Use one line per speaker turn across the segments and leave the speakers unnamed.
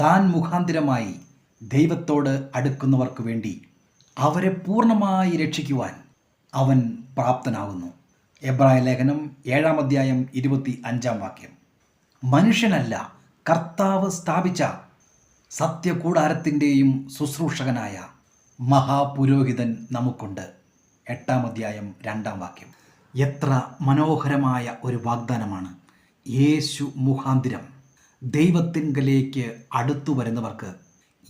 താൻ മുഖാന്തിരമായി ദൈവത്തോട് അടുക്കുന്നവർക്ക് വേണ്ടി അവരെ പൂർണ്ണമായി രക്ഷിക്കുവാൻ അവൻ പ്രാപ്തനാകുന്നു. എബ്രായ ലേഖനം 7-ാം അധ്യായം 25-ാം വാക്യം. മനുഷ്യനല്ല, കർത്താവ് സ്ഥാപിച്ച സത്യകൂടാരത്തിൻ്റെയും ശുശ്രൂഷകനായ മഹാപുരോഹിതൻ നമുക്കുണ്ട്. 8-ാം അധ്യായം 2-ാം വാക്യം. എത്ര മനോഹരമായ ഒരു വാഗ്ദാനമാണ്! യേശു മുഖാന്തിരം ദൈവത്തിങ്കലേക്ക് അടുത്തു വരുന്നവർക്ക്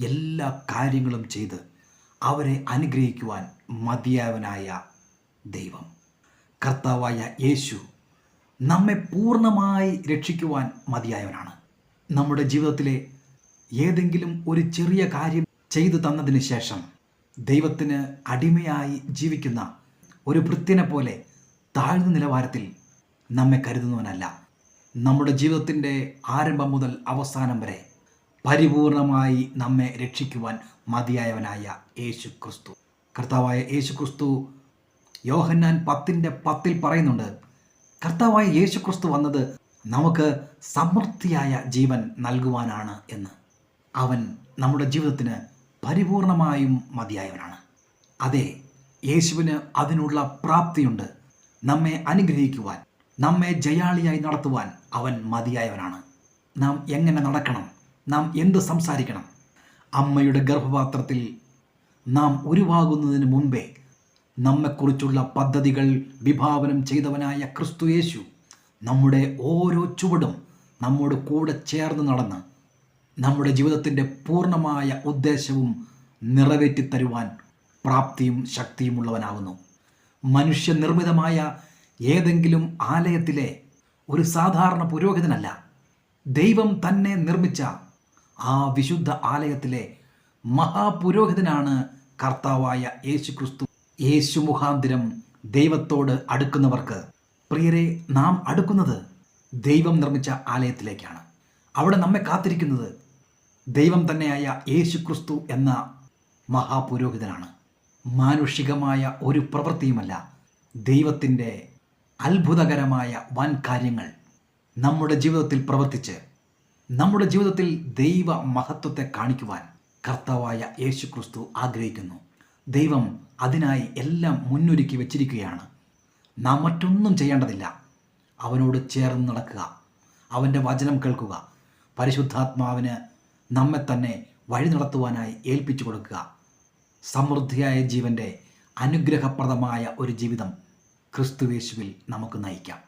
എല്ലാ കാര്യങ്ങളും ചെയ്ത് അവരെ അനുഗ്രഹിക്കുവാൻ മതിയായവനായ ദൈവം. കർത്താവായ യേശു നമ്മെ പൂർണ്ണമായി രക്ഷിക്കുവാൻ മതിയായവനാണ്. നമ്മുടെ ജീവിതത്തിലെ ഏതെങ്കിലും ഒരു ചെറിയ കാര്യം ചെയ്തു തന്നതിന് ശേഷം ദൈവത്തിന് അടിമയായി ജീവിക്കുന്ന ഒരു ഭൃത്യനെ പോലെ താഴ്ന്ന നിലവാരത്തിൽ നമ്മെ കരുതുന്നവനല്ല. നമ്മുടെ ജീവിതത്തിൻ്റെ ആരംഭം മുതൽ അവസാനം വരെ പരിപൂർണമായി നമ്മെ രക്ഷിക്കുവാൻ മതിയായവനായ യേശു ക്രിസ്തു. കർത്താവായ യേശു ക്രിസ്തു യോഹന്നാൻ 10:10 പറയുന്നുണ്ട്, കർത്താവായ യേശു ക്രിസ്തു വന്നത് നമുക്ക് സമൃദ്ധിയായ ജീവൻ നൽകുവാനാണ് എന്ന്. അവൻ നമ്മുടെ ജീവിതത്തിന് പരിപൂർണമായും മതിയായവനാണ്. അതെ, യേശുവിന് അതിനുള്ള പ്രാപ്തിയുണ്ട്. നമ്മെ അനുഗ്രഹിക്കുവാൻ, നമ്മെ ജയാളിയായി നടത്തുവാൻ അവൻ മതിയായവനാണ്. നാം എങ്ങനെ നടക്കണം, നാം എന്ത് സംസാരിക്കണം? അമ്മയുടെ ഗർഭപാത്രത്തിൽ നാം ഉരുവാകുന്നതിന് മുൻപേ നമ്മെക്കുറിച്ചുള്ള പദ്ധതികൾ വിഭാവനം ചെയ്തവനായ ക്രിസ്തു യേശു നമ്മുടെ ഓരോ ചുവടും നമ്മോട് കൂടെ ചേർന്ന് നടന്ന് നമ്മുടെ ജീവിതത്തിൻ്റെ പൂർണ്ണമായ ഉദ്ദേശവും നിറവേറ്റിത്തരുവാൻ പ്രാപ്തിയും ശക്തിയുമുള്ളവനാകുന്നു. മനുഷ്യനിർമ്മിതമായ ഏതെങ്കിലും ആലയത്തിലെ ഒരു സാധാരണ പുരോഹിതനല്ല, ദൈവം തന്നെ നിർമ്മിച്ച ആ വിശുദ്ധ ആലയത്തിലെ മഹാപുരോഹിതനാണ് കർത്താവായ യേശു ക്രിസ്തു. യേശു മുഖാന്തിരം ദൈവത്തോട് അടുക്കുന്നവർക്ക്, പ്രിയരെ, നാം അടുക്കുന്നത് ദൈവം നിർമ്മിച്ച ആലയത്തിലേക്കാണ്. അവിടെ നമ്മെ കാത്തിരിക്കുന്നത് ദൈവം തന്നെയായ യേശു ക്രിസ്തു എന്ന മഹാപുരോഹിതനാണ്. മാനുഷികമായ ഒരു പ്രവൃത്തിയുമല്ല, ദൈവത്തിൻ്റെ അത്ഭുതകരമായ വൻ കാര്യങ്ങൾ നമ്മുടെ ജീവിതത്തിൽ പ്രവർത്തിച്ച് നമ്മുടെ ജീവിതത്തിൽ ദൈവ മഹത്വത്തെ കാണിക്കുവാൻ കർത്താവായ യേശു ക്രിസ്തു ആഗ്രഹിക്കുന്നു. ദൈവം അതിനായി എല്ലാം മുന്നൊരുക്കി വച്ചിരിക്കുകയാണ്. നാം മറ്റൊന്നും ചെയ്യേണ്ടതില്ല. അവനോട് ചേർന്ന് നടക്കുക, അവൻ്റെ വചനം കേൾക്കുക, പരിശുദ്ധാത്മാവിന് നമ്മെ തന്നെ വഴി നടത്തുവാനായി ഏൽപ്പിച്ചു കൊടുക്കുക. സമൃദ്ധിയായ ജീവൻ്റെ അനുഗ്രഹപ്രദമായ ഒരു ജീവിതം ക്രിസ്തുയേശുവിൽ നമുക്ക് നയിക്കാം.